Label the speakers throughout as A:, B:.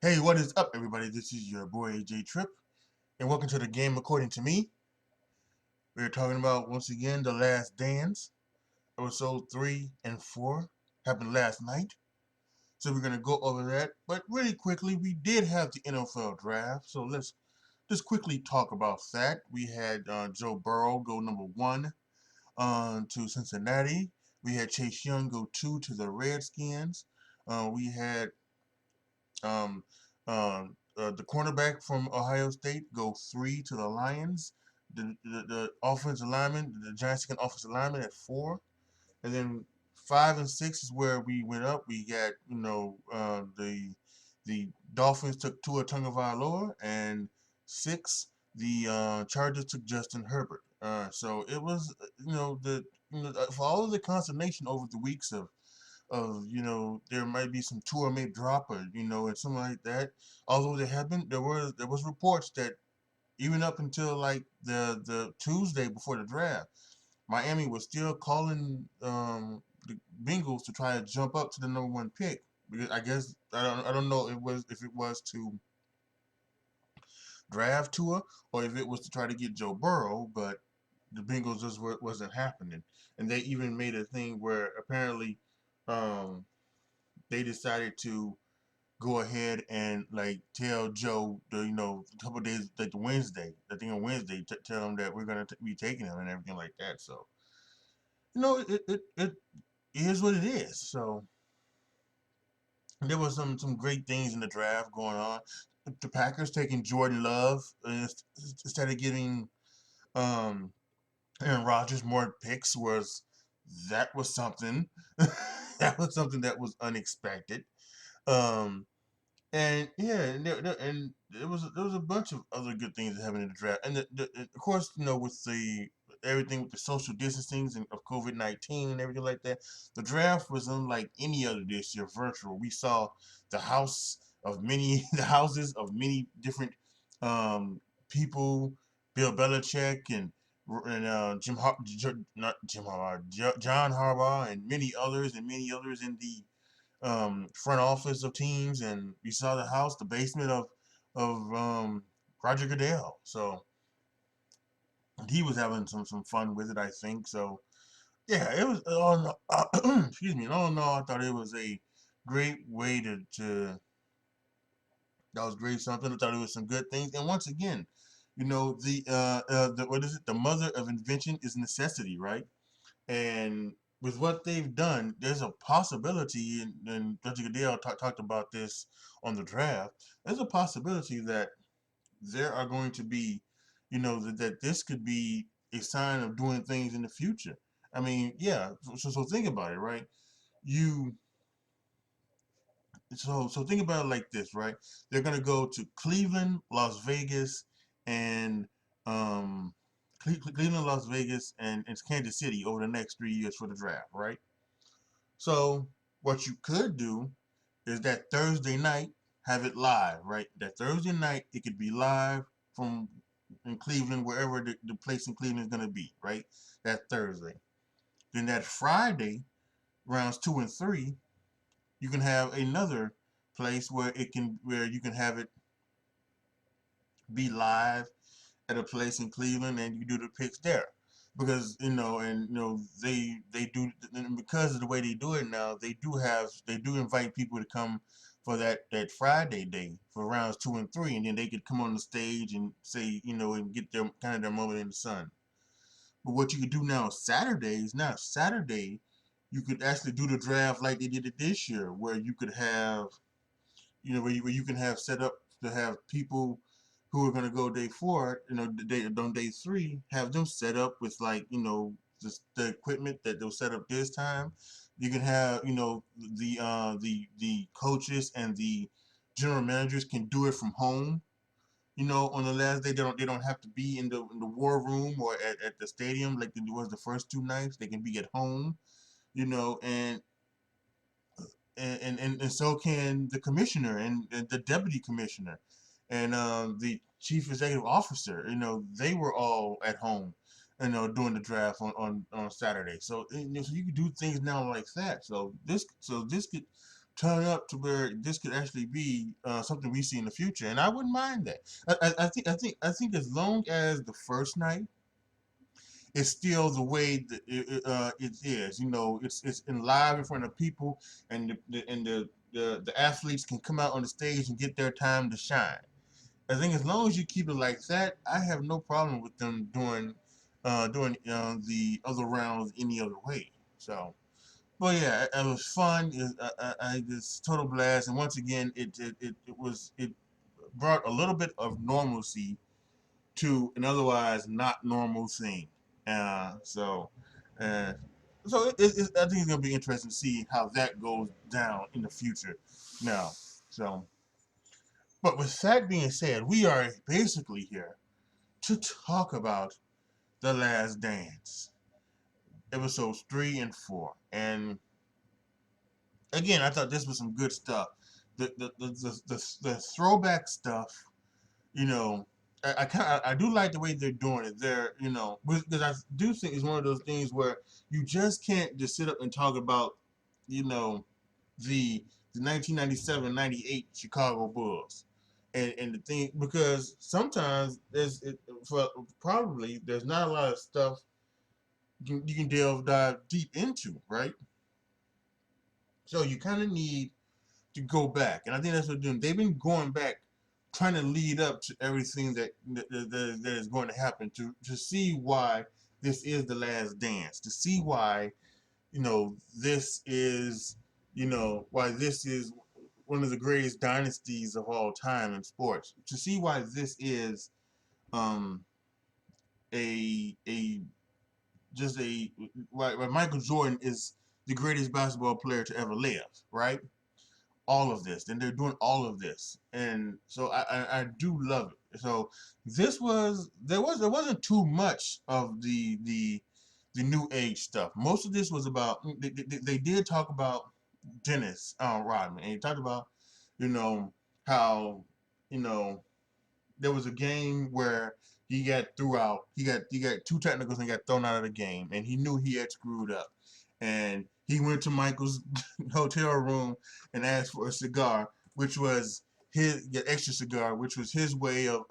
A: Hey, what is up, everybody? This is your boy AJ Trip, and welcome to the game according to me. We're talking about once again The Last Dance, episode 3 and 4 happened last night. So we're gonna go over that, but really quickly, we did have the NFL draft, so let's just quickly talk about that. We had Joe Burrow go number 1 to Cincinnati. We had Chase Young go 2 to the Redskins. We had Um, the cornerback from Ohio State go 3 to the Lions. The offensive lineman, the Giants' second offensive lineman at 4, and then 5 and 6 is where we went up. We got the Dolphins took Tua Tagovailoa, and 6 the Chargers took Justin Herbert. So it was for all of the consternation over the weeks of there might be some tour may drop or and something like that. Although there was reports that even up until like the Tuesday before the draft, Miami was still calling the Bengals to try to jump up to the number 1 pick. Because I guess I don't know if it was to draft Tua or if it was to try to get Joe Burrow, but the Bengals just wasn't happening, and they even made a thing where apparently um, they decided to go ahead and like tell Joe a couple of days like the Wednesday, I think on Wednesday, tell him that we're gonna be taking him and everything like that. So it is what it is. So there was some great things in the draft going on. The Packers taking Jordan Love instead of giving um, Aaron Rodgers more picks that was something. That was something that was unexpected. Um, And yeah, there was a bunch of other good things that happened in the draft, and of course, with the everything with the social distancing and of COVID-19 and everything like that, the draft was unlike any other this year. Virtual, we saw the house of many, the houses of many different people, Bill Belichick and not Jim Harbaugh, John Harbaugh, and many others in the front office of teams, and we saw the house, the basement of Roger Goodell. So he was having some fun with it, I think. So yeah, it was. Excuse me. All in all, I thought it was a great way to that was great something. I thought it was some good things, and once again, the what is it? The mother of invention is necessity, right? And with what they've done, there's a possibility, and Dr. Goodell talked about this on the draft. There's a possibility that there are going to be, that this could be a sign of doing things in the future. I mean, yeah. So think about it, right? You so think about it like this, right? They're gonna go to Cleveland, Las Vegas, and um, Cleveland, Las Vegas, and Kansas City over the next 3 years for the draft, right? So what you could do is that Thursday night have it live, right? That Thursday night it could be live from in Cleveland, wherever the place in Cleveland is gonna be, right? That Thursday. Then that Friday, rounds 2 and 3, you can have another place where you can have it be live at a place in Cleveland, and you do the picks there. Because they do, and because of the way they do it now, they do invite people to come for that Friday day for rounds 2 and 3, and then they could come on the stage and say and get their kind of their moment in the sun. But what you could do now Saturday, you could actually do the draft like they did it this year, where you could have where you can have set up to have people who are going to go day 4, on day 3, have them set up with like the equipment that they'll set up this time. You can have the coaches and the general managers can do it from home. On the last day, they don't have to be in the war room or at the stadium like it was the first 2 nights. They can be at home, you know, and so can the commissioner and the deputy commissioner and the chief executive officer. They were all at home, doing the draft on Saturday. So so you could do things now like that. So this could turn up to where this could actually be something we see in the future, and I wouldn't mind that. I think as long as the first night is still the way that it is, it's in live in front of people, and the athletes can come out on the stage and get their time to shine. I think as long as you keep it like that, I have no problem with them doing the other rounds any other way. So, but yeah, it was fun. I just total blast, and once again, it brought a little bit of normalcy to an otherwise not normal thing. Uh, so, uh, I think it's gonna be interesting to see how that goes down in the future. Now, so, but with that being said, we are basically here to talk about The Last Dance, episodes 3 and 4. And again, I thought this was some good stuff. The throwback stuff, you know, I do like the way they're doing it. Because I do think it's one of those things where you just can't just sit up and talk about, you know, the the 1997-98 Chicago Bulls. And the thing, because sometimes probably there's not a lot of stuff you can dive deep into, right? So you kind of need to go back, and I think that's what they're doing. They've been going back, trying to lead up to everything that is going to happen to see why this is the last dance, to see why this is why this is one of the greatest dynasties of all time in sports, to see why this is um a just a why Michael Jordan is the greatest basketball player to ever live, right? All of this, and they're doing all of this, and so I do love it. So there wasn't too much of the new age stuff. Most of this was about they did talk about Dennis Rodman, and he talked about you know how you know there was a game where he got two technicals and got thrown out of the game, and he knew he had screwed up, and he went to Michael's hotel room and asked for a cigar, which was his get extra cigar, which was his way of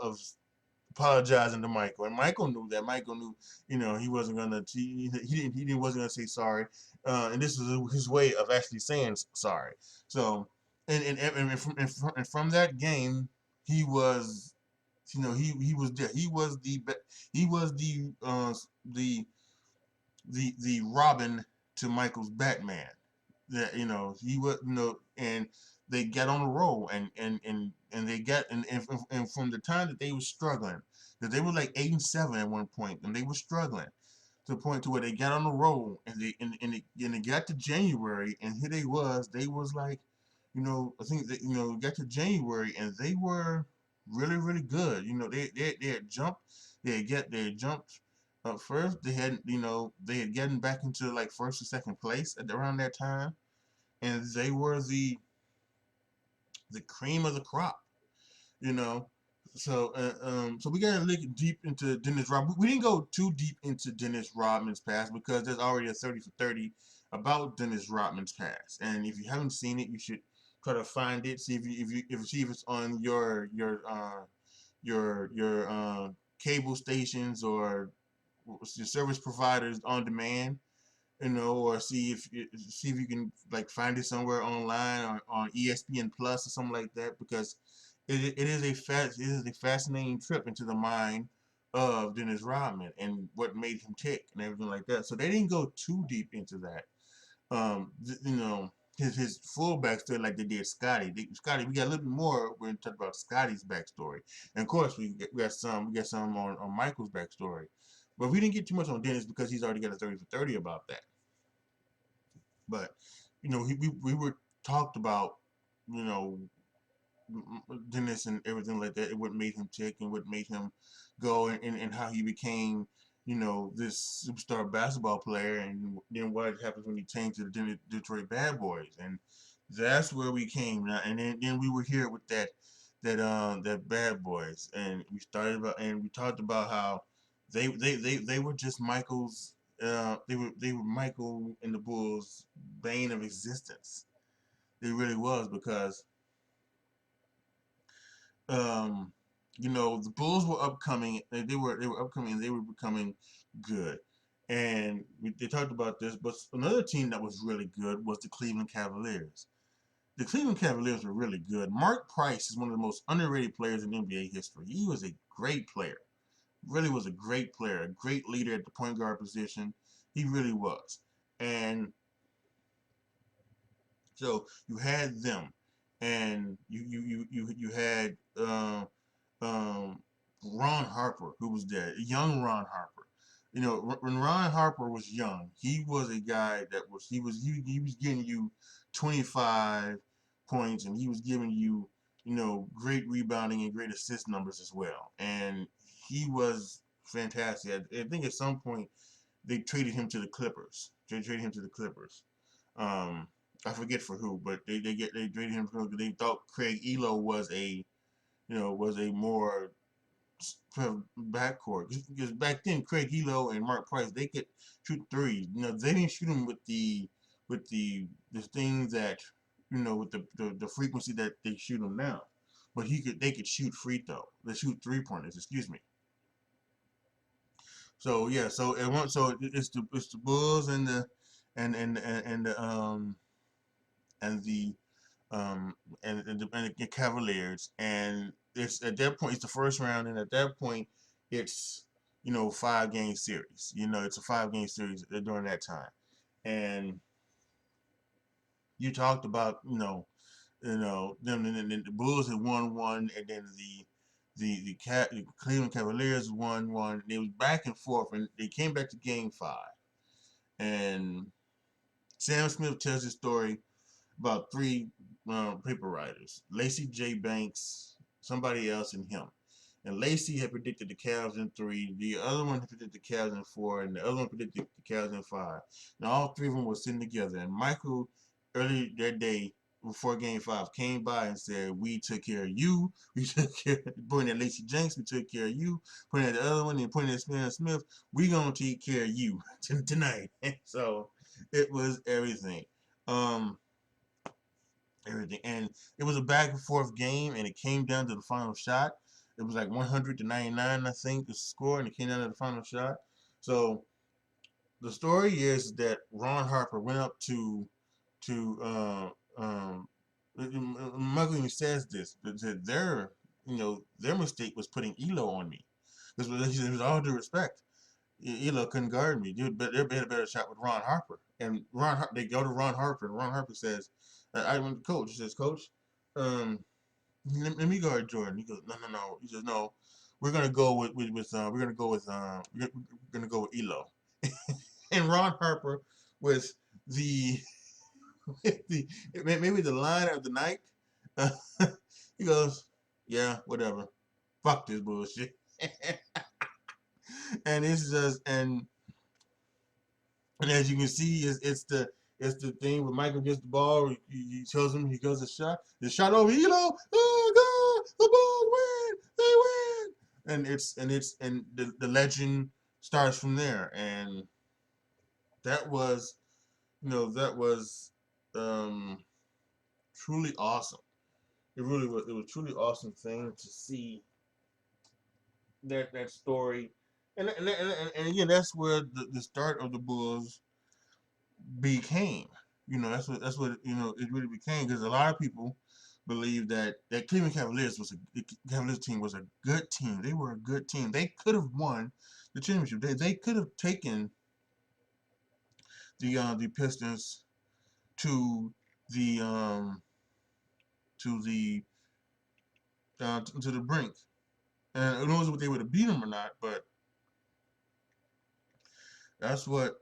A: apologizing to Michael, and Michael knew that. Michael knew, he wasn't gonna he didn't wasn't gonna say sorry, and this was his way of actually saying sorry. So, and from that game, he was, he was there. He was the Robin to Michael's Batman. That he was, and they got on the roll, and they got and from the time that they were struggling, that they were like 8-7 at one point, and they were struggling to the point to where they got on the roll, and they got to January, and here they was like, I think that got to January, and they were really really good. They had jumped, they had jumped up first. They had gotten back into like first or second place at around that time, and they were the cream of the crop, you know. So we gotta look deep into Dennis Rodman. We didn't go too deep into Dennis Rodman's past because there's already a 30 for 30 about Dennis Rodman's past, and if you haven't seen it, you should try to find it. See if it's on your cable stations or your service providers on demand, or see if you can like find it somewhere online or on ESPN Plus or something like that, because it is a fascinating trip into the mind of Dennis Rodman and what made him tick and everything like that. So they didn't go too deep into that. His full backstory like they did Scotty. Scotty, we got a little bit more when we talk about Scotty's backstory, and of course we got some on Michael's backstory, but we didn't get too much on Dennis because he's already got a 30 for 30 about that. But we were talked about, you know, Dennis and everything like that. What made him tick and what made him go, and how he became, this superstar basketball player, and then what happens when he changed to the Detroit Bad Boys, and that's where we came now. And then we were here with that Bad Boys, and we talked about how they were just Michael's. They were Michael and the Bulls' bane of existence. It really was because um, the Bulls were upcoming. They were upcoming. And they were becoming good, and they talked about this. But another team that was really good was the Cleveland Cavaliers. The Cleveland Cavaliers were really good. Mark Price is one of the most underrated players in NBA history. He was a great player. Really was a great player, a great leader at the point guard position. He really was. And so you had them, and you had um, Ron Harper, who was there, young Ron Harper. When Ron Harper was young, he was a guy that he was getting you 25 points, and he was giving you great rebounding and great assist numbers as well. And he was fantastic. I think at some point they traded him to the Clippers. They traded him to the Clippers. Um, I forget for who, but they traded him because they thought Craig Elo was a more backcourt, because back then Craig Elo and Mark Price, they could shoot threes. They didn't shoot them with the things that with the frequency that they shoot them now, but they could shoot free throw. They shoot 3-pointers. Excuse me. So yeah, it's the Bulls and the and the Cavaliers, and it's at that point it's the first round, and at that point it's 5-game series. It's a 5-game series during that time, and you talked about them, and then the Bulls had won one, and then the Cleveland Cavaliers won one. It was back and forth, and they came back to Game 5, and Sam Smith tells his story about three paper writers: Lacey J. Banks, somebody else, and him. And Lacey had predicted the Cavs in 3. The other one had predicted the Cavs in 4, and the other one predicted the Cavs in 5. Now all three of them were sitting together. And Michael, early that day before Game 5, came by and said, "We took care of you. We took care." Pointing at Lacey Jenks, we took care of you. Pointing at the other one, and pointing at Smith, we gonna take care of you tonight. So it was everything. Um, everything. And it was a back and forth game, and it came down to the final shot. It was like 100-99, I think, the score, and it came down to the final shot. So the story is that Ron Harper went up to Michael even says this, that their mistake was putting Elo on me. Because he said, with all due respect, Elo couldn't guard me. They had a better shot with Ron Harper. And they go to Ron Harper, and Ron Harper says, I went to coach. He says, "Coach, um, let me guard Jordan." He goes, "No, no, no." He says, "No, we're gonna go with Elo." And Ron Harper was the the maybe the line of the night. Uh, he goes, "Yeah, whatever. Fuck this bullshit." And it's just and as you can see, it's the thing where Michael gets the ball. He tells him he goes a shot. The shot over Elo. Oh God, the Bulls win. They win. And the legend starts from there. And that was that was um, truly awesome. It really was. It was truly awesome thing to see that story. And again, that's where the start of the Bulls became. That's what it really became, because a lot of people believe that Cleveland Cavaliers the Cavaliers team was a good team. They were a good team. They could have won the championship. They could have taken the Pistons to the to the to the brink. And who knows if they would have beat them or not, but that's what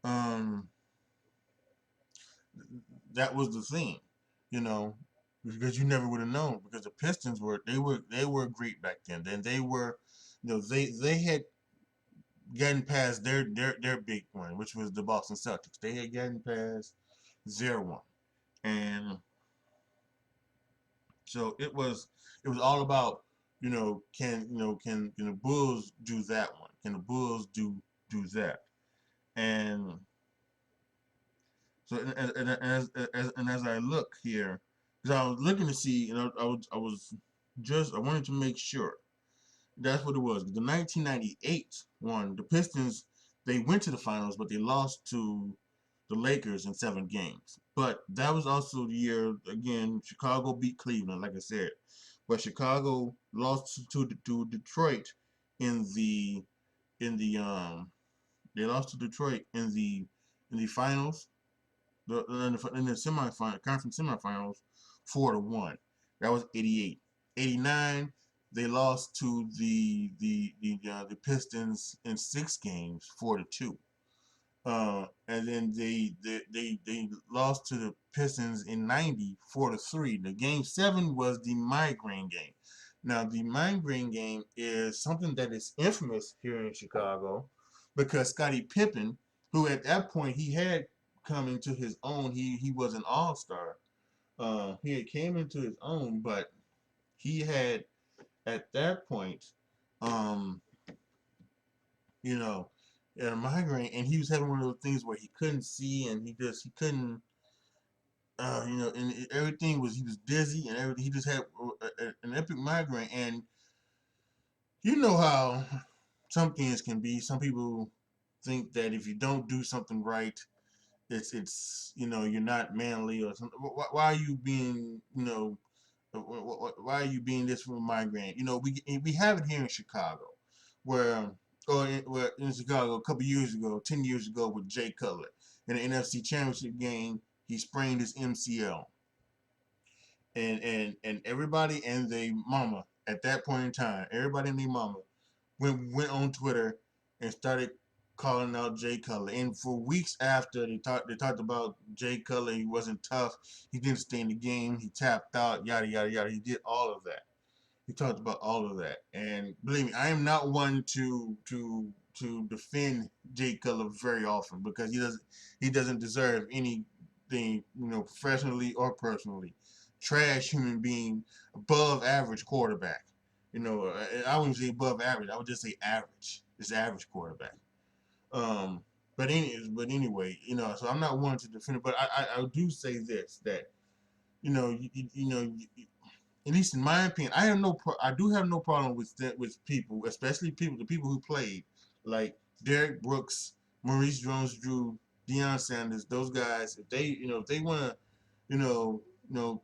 A: um that was the thing, you know, because you never would have known, because the Pistons were great back then. Then they were, they had gotten past their big one, which was the Boston Celtics. They had gotten past 0-1, and so it was all about, can the Bulls do that one? Can the Bulls do that? And So and as I look here, because I was looking to see, and I wanted to make sure that's what it was. The 1998 one, the Pistons, they went to the finals, but they lost to the Lakers in 7 games. But that was also the year again Chicago beat Cleveland, like I said, but Chicago lost to Detroit in the they lost to Detroit in the finals, in the semifinal conference semifinals, 4-1. That was 88. 89, they lost to the Pistons in 6 games, 4-2. And then they lost to the Pistons in 90, 4-3. The game 7 was the migraine game. Now the migraine game is something that is infamous here in Chicago because Scottie Pippen, who at that point he had come into his own, he was an all-star. He had came into his own, but he had at that point, um, you know, a migraine, and he was having one of those things where he couldn't see, and he couldn't, and everything was he was dizzy and everything. He just had an epic migraine, and you know how some things can be. Some people think that if you don't do something right, it's you're not manly or something. Why are you being why are you being this for a migraine? We have it here in Chicago, where where in Chicago a couple years ago, 10 years ago, with Jay Cutler in the NFC Championship game, he sprained his MCL, and everybody and their mama at that point in time, everybody and their mama went on Twitter and started calling out Jay Cutler. And for weeks after they talked about Jay Cutler, he wasn't tough, he didn't stay in the game, he tapped out, yada yada yada. He did all of that. He talked about all of that. And believe me, I am not one to defend Jay Cutler very often because he doesn't deserve anything, professionally or personally. Trash human being, above average quarterback. I wouldn't say above average. I would just say average. Just average quarterback. Um, but anyway, so I'm not one to defend it, but I do say this, that at least in my opinion, I do have no problem with people, especially the people who played, like Derek Brooks, Maurice Jones-Drew, Deion Sanders, those guys. If they want to, you know, you know,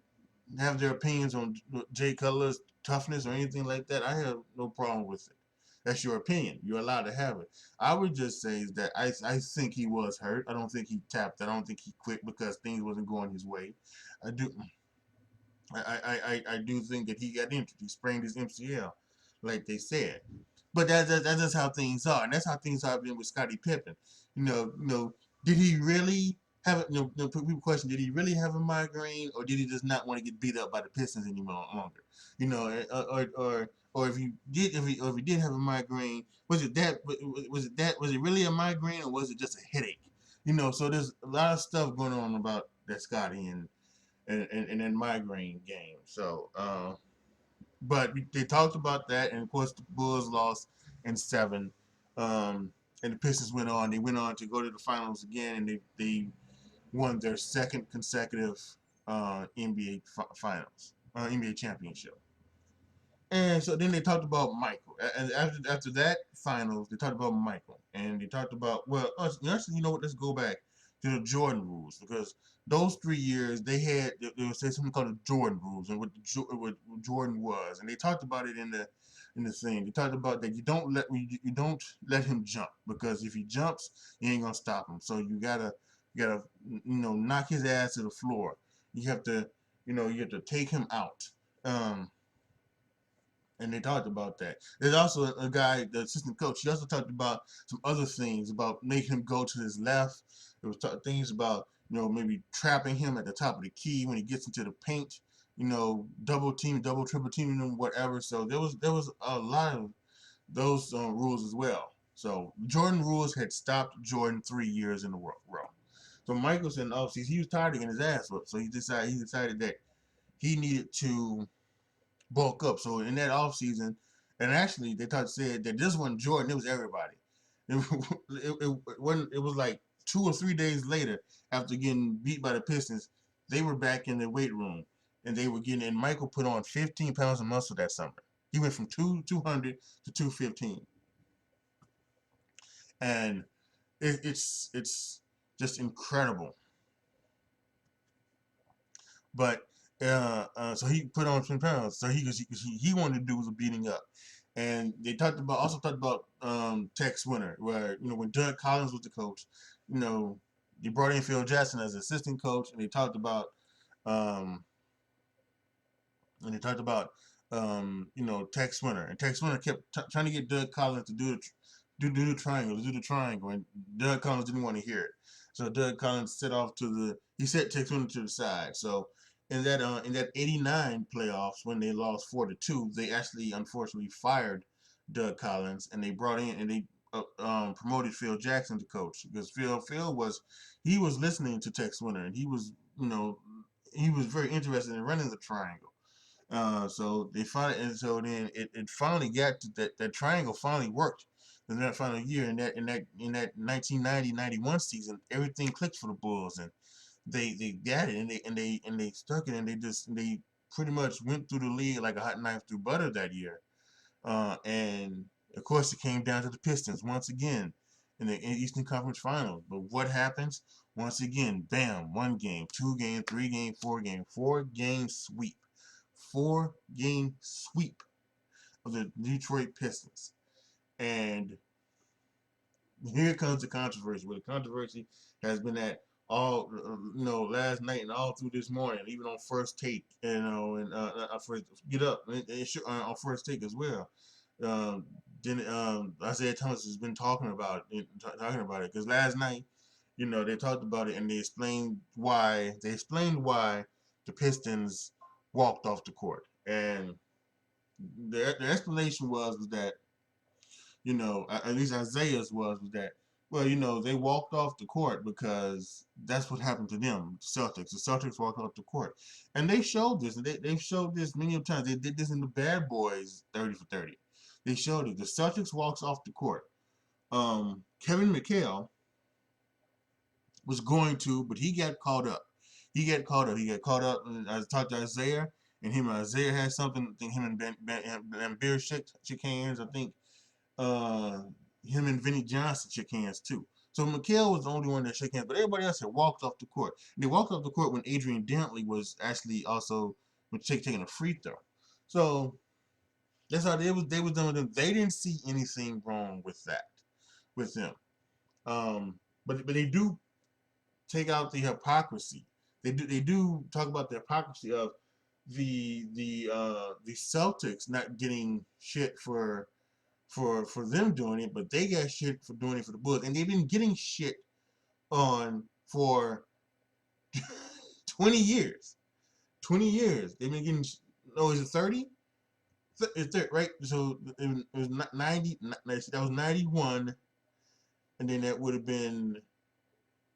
A: have their opinions on Jay Cutler's toughness or anything like that, I have no problem with it. That's your opinion. You're allowed to have it. I would just say is that I think he was hurt. I don't think he tapped. I don't think he quit because things wasn't going his way. I do. I do think that he got injured. He sprained his MCL, like they said. But that's just how things are, and that's how things have been with Scottie Pippen. Did he really have a, people question, did he really have a migraine, or did he just not want to get beat up by the Pistons any longer? Or if he did have a migraine, was it really a migraine, or was it just a headache? So there's a lot of stuff going on about that Scotty and then migraine game. So, but they talked about that, and of course the Bulls lost in 7, and the Pistons went on. They went on to go to the finals again, and they won their second consecutive NBA finals, NBA championship. And so then they talked about Michael. And after that finals, they talked about Michael, and they talked about, well, actually, you know what? Let's go back to the Jordan rules, because those 3 years they would say something called the Jordan rules, and what Jordan was, and they talked about it in the thing. They talked about that you don't let him jump, because if he jumps, you ain't gonna stop him. So you gotta knock his ass to the floor. You have to take him out. Um, and they talked about that. There's also a guy, the assistant coach. He also talked about some other things about making him go to his left. There was things about maybe trapping him at the top of the key when he gets into the paint. Double team, double triple teaming him, whatever. So there was a lot of those rules as well. So Jordan rules had stopped Jordan 3 years in a row. So Michael said, "Oh, see, he was tired of getting his ass whipped. So he decided that he needed to bulk up." So in that off season, and actually said that this wasn't Jordan, it was everybody. It was like 2 or 3 days later, after getting beat by the Pistons, they were back in the weight room, and they were getting. And Michael put on 15 pounds of muscle that summer. He went from 200 to 215, and it's just incredible. But so he put on 10 pounds. So he wanted to do was a beating up, and they also talked about Tex Winter, where when Doug Collins was the coach, they brought in Phil Jackson as assistant coach, and they talked about um, Tex Winter, and Tex Winter kept trying to get Doug Collins to do the triangle, and Doug Collins didn't want to hear it. So Doug Collins set Tex Winter to the side. So in that '89 playoffs when they lost 4-2, they actually unfortunately fired Doug Collins, and they brought in and they promoted Phil Jackson to coach, because Phil was listening to Tex Winter, and he was very interested in running the triangle. So they finally, and so then it finally got to that triangle finally worked in that final year. In that 1990-91 season, everything clicked for the Bulls, and they got it, and they stuck it, and they pretty much went through the league like a hot knife through butter that year. And of course, it came down to the Pistons once again in the Eastern Conference Finals. But what happens? Once again, bam, 1 game, 2 game, 3 game, 4 game, 4 game sweep. 4 game sweep of the Detroit Pistons. And here comes the controversy. Where the controversy has been at all, last night and all through this morning, even on First Take, and first get up on First Take as well. Um, then Isaiah Thomas has been talking about it because last night, they talked about it, and they explained why. The Pistons walked off the court, and the explanation was that at least Isaiah's was that, well, they walked off the court because that's what happened to them, the Celtics walked off the court, and they showed this, and they've showed this many times. They did this in the Bad Boys 30 for 30. They showed it. The Celtics walks off the court. Kevin McHale was going to, but he got caught up. He got caught up. And I talked to Isaiah, and him and Isaiah had something. I think him and Bear shook hands. I think uh, him and Vinny Johnson shook hands too. So McHale was the only one that shook hands, but everybody else had walked off the court. And they walked off the court when Adrian Dantley was actually also taking a free throw. So that's how they was done with them. They didn't see anything wrong with that, with them. But they do take out the hypocrisy. They do talk about the hypocrisy of the Celtics not getting shit for them doing it, but they got shit for doing it for the Bulls, and they've been getting shit on for 20 years. 20 years they've been getting. No, is it 30? It's 30, right? So it was 90. That was 91, and then that would have been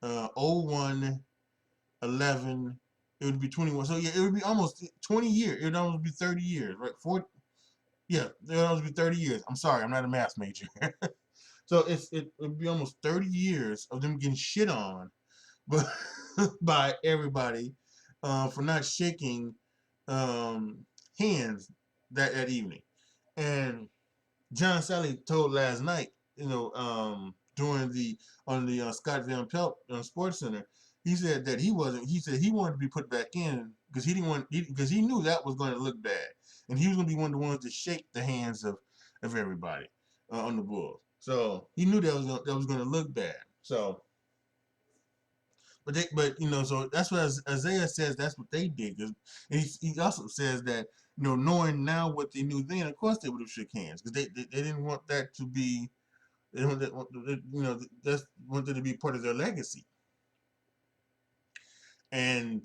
A: 01, 11. It would be 21. So yeah, it would be almost 20 years. It would almost be 30 years, right? 40. Yeah, it would almost be 30 years. I'm sorry, I'm not a math major. So it would be almost 30 years of them getting shit on, but by everybody for not shaking um, hands that evening. And John Sally told last night, during the on the Scott Van Pelt Sports Center, he said that he wasn't. He said he wanted to be put back in because he didn't want because he knew that was going to look bad, and he was going to be one of the ones to shake the hands of everybody on the Bulls. So he knew that was going to look bad. So. So that's what Isaiah says. That's what they did. Cause he also says that knowing now what they knew then, of course they would have shook hands because they didn't want that to be. They want that, that's wanted to be part of their legacy. And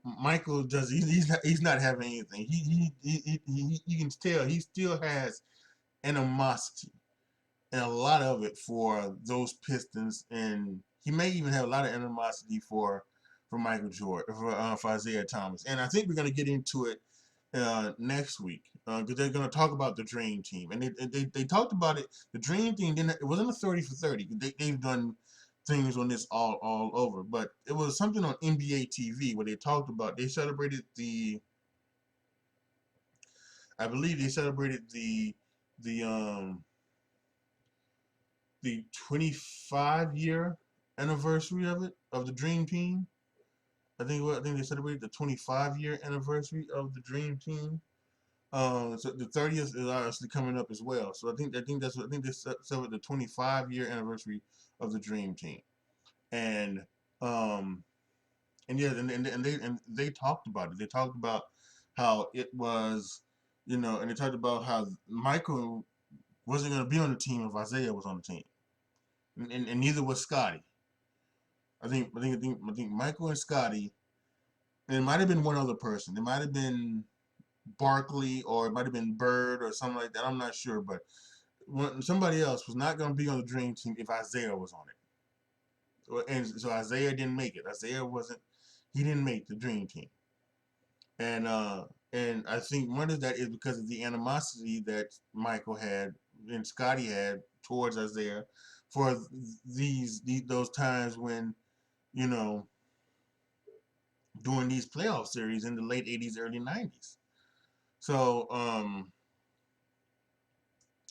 A: Michael does. He's not having anything. You can tell he still has animosity, and a lot of it for those Pistons, and he may even have a lot of animosity for Michael Jordan, for Isaiah Thomas. And I think we're going to get into it next week because they're going to talk about the Dream Team, and they talked about it. The Dream Team, it wasn't a 30 for 30. They've done things on this all over. But it was something on NBA TV where they talked about they celebrated the I believe they celebrated the um the 25-year anniversary of it of the Dream Team. I think they celebrated the 25-year anniversary of the Dream Team. So the 30th is obviously coming up as well. So I think they celebrated the 25-year anniversary of the Dream Team, and um and yeah, and they talked about it. They talked about how it was, and they talked about how Michael wasn't going to be on the team if Isaiah was on the team, and neither was Scotty. I think Michael and Scotty, and it might have been one other person. It might have been Barkley or it might have been Bird or something like that. I'm not sure, but somebody else was not going to be on the dream team if Isaiah was on it. And so Isaiah didn't make it. Isaiah wasn't. He didn't make the dream team. And I think one of that is because of the animosity that Michael had and Scotty had towards Isaiah for those times when you know during these playoff series in the late '80s, early '90s. So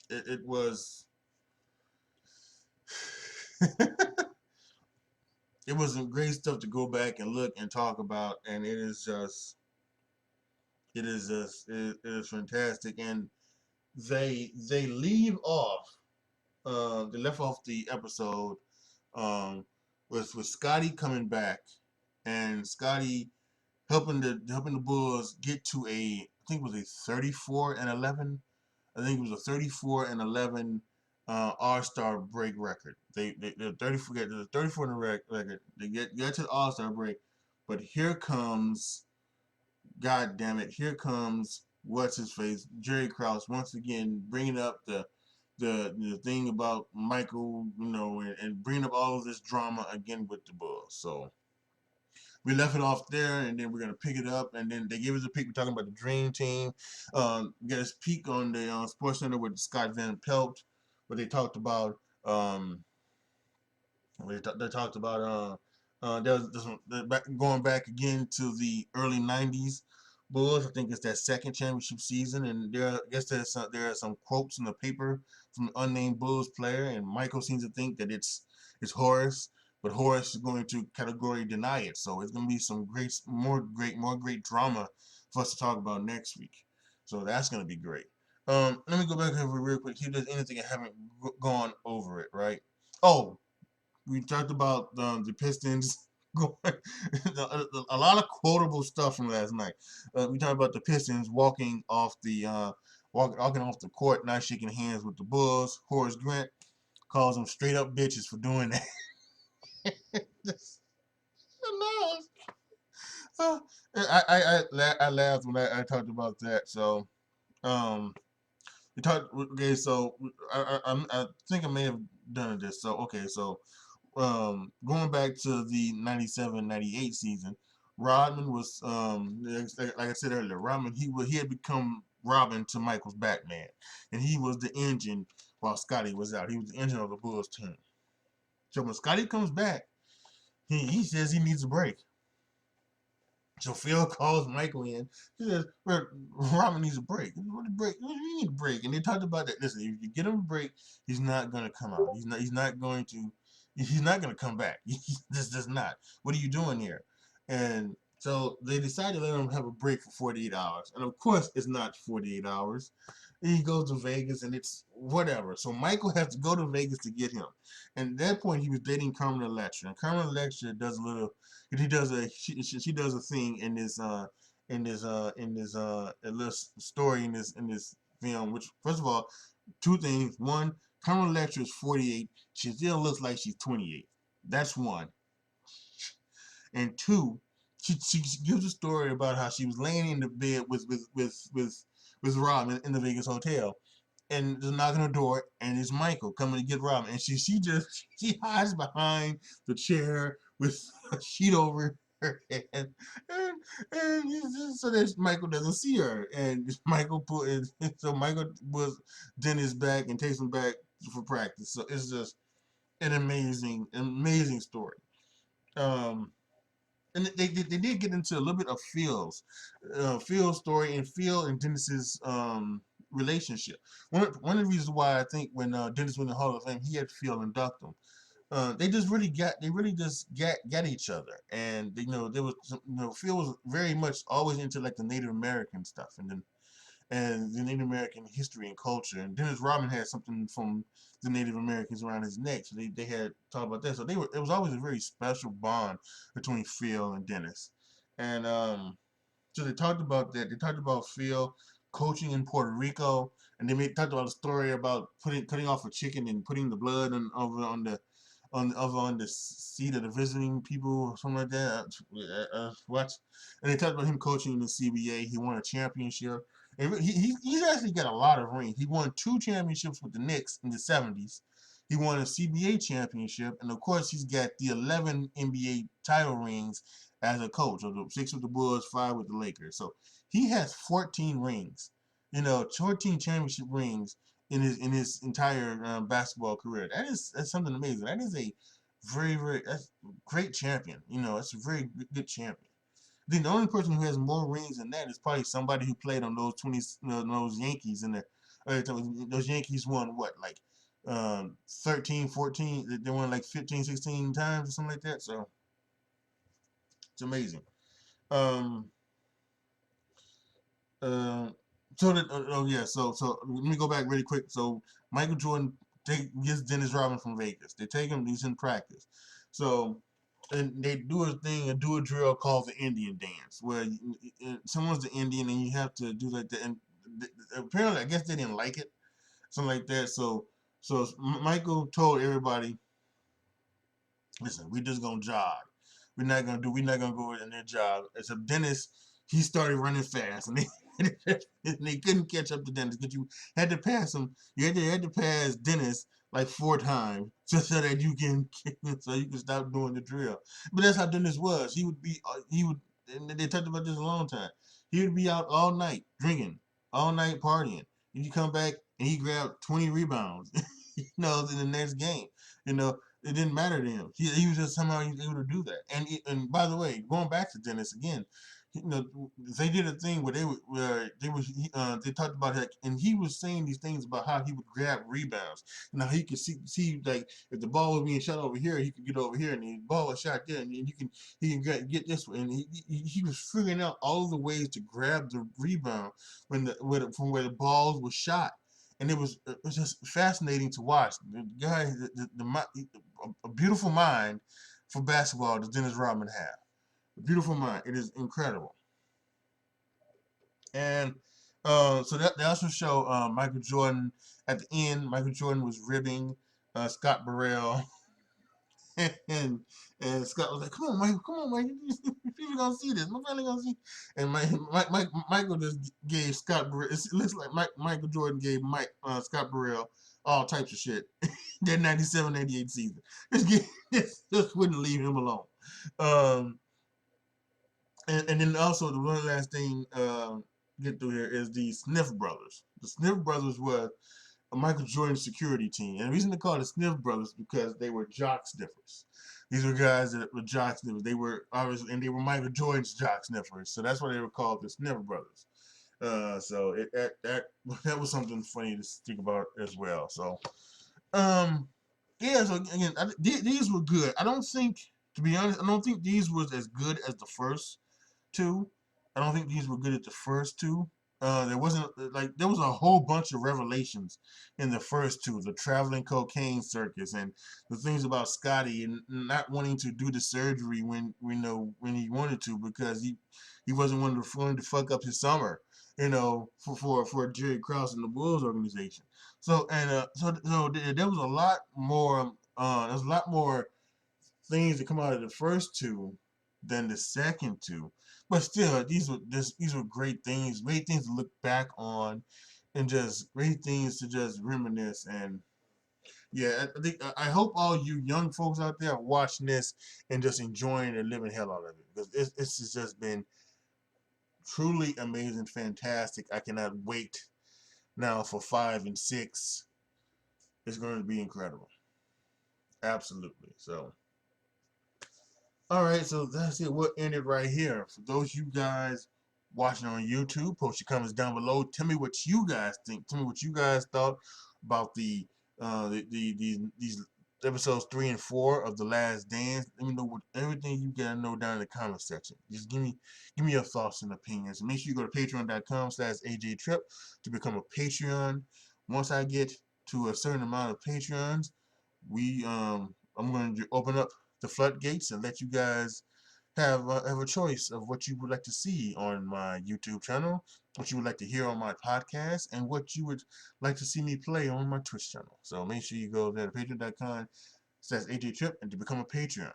A: it was it was some great stuff to go back and look and talk about, and it is fantastic. And they leave off they left off the episode um, with Scotty coming back and Scotty helping the Bulls get to I think it was a 34-11. I think it was a 34-11 All-Star break record. They 34 in the record. They get to the All-Star break, but here comes God damn it! Here comes what's his face Jerry Krause once again bringing up the thing about Michael, and bringing up all of this drama again with the Bulls. So we left it off there, and then we're gonna pick it up, and then they gave us a peek. We're talking about the Dream Team. We got a peek on the Sports Center with Scott Van Pelt, where they talked about they talked about going back again to the early '90s Bulls. I think it's that second championship season, and I guess there are some quotes in the paper from an unnamed Bulls player, and Michael seems to think that it's Horace, but Horace is going to categorically deny it. So it's going to be some more great drama for us to talk about next week. So that's going to be great. Let me go back over real quick. See if there's anything I haven't gone over it. Right. Oh, we talked about the Pistons going a lot of quotable stuff from last night. We talked about the Pistons walking off the court, not shaking hands with the Bulls. Horace Grant calls them straight up bitches for doing that. Just, uh, I laughed when I talked about that. So um, we talked. Okay, so I think I may have done this. So okay, so going back to the 97-98 season, Rodman was like I said earlier, Rodman he had become Robin to Michael's Batman, and he was the engine while Scotty was out. He was the engine of the Bulls team. So when Scotty comes back, he says he needs a break. So Phil calls Michael in. He says, Robin needs a break. What a break? What do you need a break? And they talked about that. Listen, if you get him a break, he's not gonna come out. He's not going to he's not gonna come back. This does not. What are you doing here? And so they decided to let him have a break for 48 hours. And of course it's not 48 hours. He goes to Vegas and it's whatever. So Michael has to go to Vegas to get him. And at that point he was dating Carmen Electra. And Carmen Electra does a little she does a thing in this a little story in this film, which first of all, two things. One, Carmen Electra is 48. She still looks like she's 28. That's one. And two, she gives a story about how she was laying in the bed with Rob in the Vegas hotel, and there's a knock on the door, and it's Michael coming to get Robin, and she hides behind the chair with a sheet over her head, so that Michael doesn't see her, and Michael was Dennis back and takes him back for practice. So it's just an amazing story. Um, and they did get into a little bit of Phil's story and Phil and Dennis's relationship. One of the reasons why I think when Dennis went in the Hall of Fame, he had Phil induct him. They really just got each other, and there was Phil was very much always into like the Native American stuff, and the Native American history and culture. And Dennis Rodman had something from the Native Americans around his neck, so they had talked about that. So it was always a very special bond between Phil and Dennis, and so they talked about that. They talked about Phil coaching in Puerto Rico, and talked about a story about cutting off a chicken and putting the blood over on the seat of the visiting people or something like that. What? And they talked about him coaching in the CBA. He won a championship. And he's actually got a lot of rings. He won 2 championships with the Knicks in the 70s. He won a CBA championship. And of course, he's got the 11 NBA title rings as a coach. So the 6 with the Bulls, 5 with the Lakers. So he has 14 rings. 14 championship rings in his entire basketball career. That's something amazing. That is a that's great champion. That's a very good champion. I think the only person who has more rings than that is probably somebody who played on those 20 those Yankees in there. Those Yankees won what, like 13, 14, they won like 15, 16 times or something like that. So it's amazing. Um Uh, so that oh yeah, so let me go back really quick. So Michael Jordan gets Dennis Rodman from Vegas. They take him. He's in practice. So and they do a drill called the Indian dance, where someone's the Indian and you have to do like that. And apparently, I guess they didn't like it, something like that. So Michael told everybody, listen, we just gonna jog. We're not gonna go in their jog. Except Dennis, he started running fast, and they couldn't catch up to Dennis because you had to pass him. You had to pass Dennis like 4 times just so that you can stop doing the drill. But that's how Dennis was. He would. And they talked about this a long time. He would be out all night drinking, all night partying, and you come back and he grabbed 20 rebounds. In the next game. You know, it didn't matter to him. He was just somehow he was able to do that. And by the way, going back to Dennis again, they did a thing they talked about that, and he was saying these things about how he would grab rebounds. Now he could see like if the ball was being shot over here, he could get over here, and the ball was shot there, and he can get this way. And he was figuring out all of the ways to grab the rebound from where the balls were shot, and it was just fascinating to watch. The guy, a beautiful mind for basketball does Dennis Rodman have? A beautiful mind. It is incredible. And so that they also show Michael Jordan at the end. Michael Jordan was ribbing Scott Burrell, and Scott was like, come on, Mike, people gonna see this. My family gonna see." And Michael just gave Scott Burrell. It looks like Michael Jordan gave Scott Burrell all types of shit. That 97-98 season. Just wouldn't leave him alone. Um, and then also the one last thing get through here is the Sniff brothers. The Sniff brothers were a Michael Jordan security team, and the reason they called it Sniff brothers because they were jock sniffers. These were guys that were jock sniffers. They were obviously, and they were Michael Jordan's jock sniffers, so that's why they were called the Sniff brothers. So that was something funny to think about as well. So um, yeah. So again, these were good. I don't think, to be honest, I don't think these was as good as the first two. I don't think these were good at the first two. There was a whole bunch of revelations in the first two, the traveling cocaine circus and the things about Scotty and not wanting to do the surgery when he wanted to because he wasn't wanting to fuck up his summer, for Jerry Krause and the Bulls organization. There was a lot more. There's a lot more things that come out of the first two than the second two. But still, these were great things to look back on, and just great things to just reminisce. And yeah, I hope all you young folks out there are watching this and just enjoying the living hell out of it because it's just been truly amazing, fantastic. I cannot wait now for 5 and 6. It's going to be incredible. Absolutely. So, all right. So that's it. We'll end it right here. For those you guys watching on YouTube, post your comments down below. Tell me what you guys think. Tell me what you guys thought about these episodes 3 and 4 of The Last Dance. Let me know what everything you gotta know down in the comment section. Just give me your thoughts and opinions. Make sure you go to patreon.com/AJTrip to become a Patreon. Once I get to a certain amount of Patreons, I'm going to open up the floodgates and let you guys have a choice of what you would like to see on my YouTube channel, what you would like to hear on my podcast, and what you would like to see me play on my Twitch channel. So make sure you go there to patreon.com/AJTrip and to become a Patreon.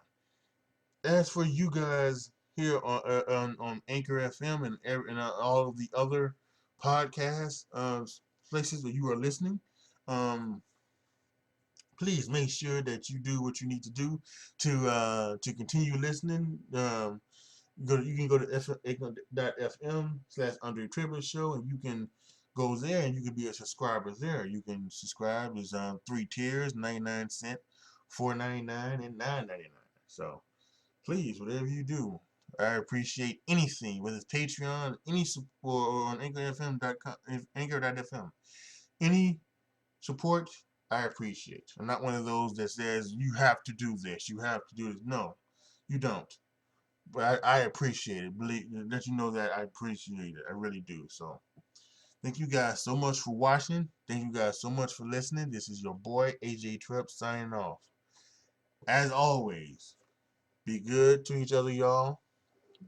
A: As for you guys here on Anchor FM and all of the other podcast places where you are listening, um, please make sure that you do what you need to do to continue listening. You can go to FM /Andre Show, and you can go there and you can be a subscriber there. You can subscribe. There's 3 tiers: 99 cents, $4.99, and $9.99. So please, whatever you do, I appreciate anything, whether it's Patreon, any support, or on anchor.fm.com, anchor.fm. Any support, I appreciate. I'm not one of those that says you have to do this, you have to do this. No, you don't. But I appreciate it. Believe let you know that I appreciate it. I really do. So thank you guys so much for watching. Thank you guys so much for listening. This is your boy AJ Tripp signing off. As always, be good to each other, y'all.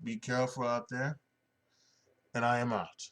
A: Be careful out there. And I am out.